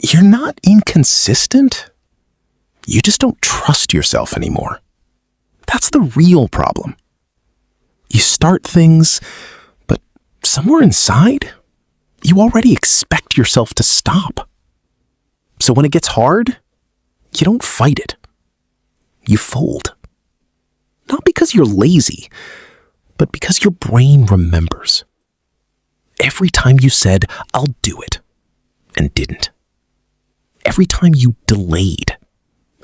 You're not inconsistent. You just don't trust yourself anymore. That's the real problem. You start things, but somewhere inside, you already expect yourself to stop. So when it gets hard, you don't fight it. You fold. Not because you're lazy, but because your brain remembers. Every time you said, "I'll do it," and didn't. Every time you delayed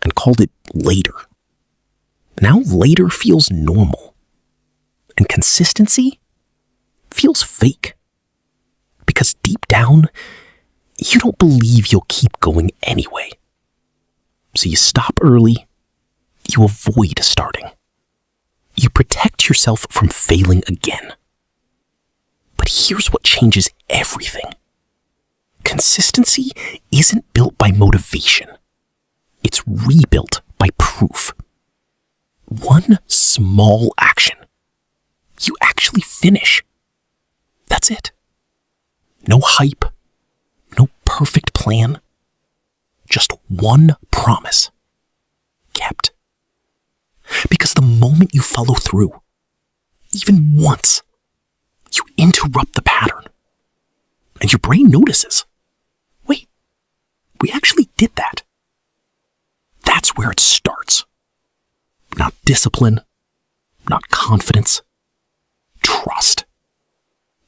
and called it later. Now later feels normal. And consistency feels fake. Because deep down, you don't believe you'll keep going anyway. So you stop early, you avoid starting. You protect yourself from failing again. But here's what changes everything. Consistency isn't built by motivation. It's rebuilt by proof. One small action. You actually finish. That's it. No hype. No perfect plan. Just one promise. Kept. Because the moment you follow through, even once, you interrupt the pattern. And your brain notices. Wait, we actually did that. That's where it starts. Not discipline, not confidence, trust.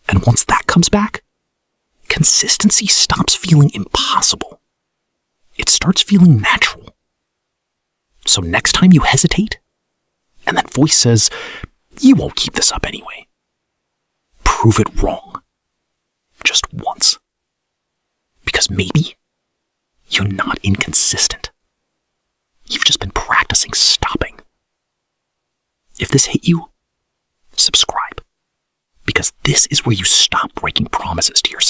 And once that comes back, consistency stops feeling impossible. It starts feeling natural. So next time you hesitate, and that voice says, "You won't keep this up anyway," prove it wrong. Just once. Because maybe you're not inconsistent. You've just been practicing stopping. If this hit you, subscribe. Because this is where you stop breaking promises to yourself.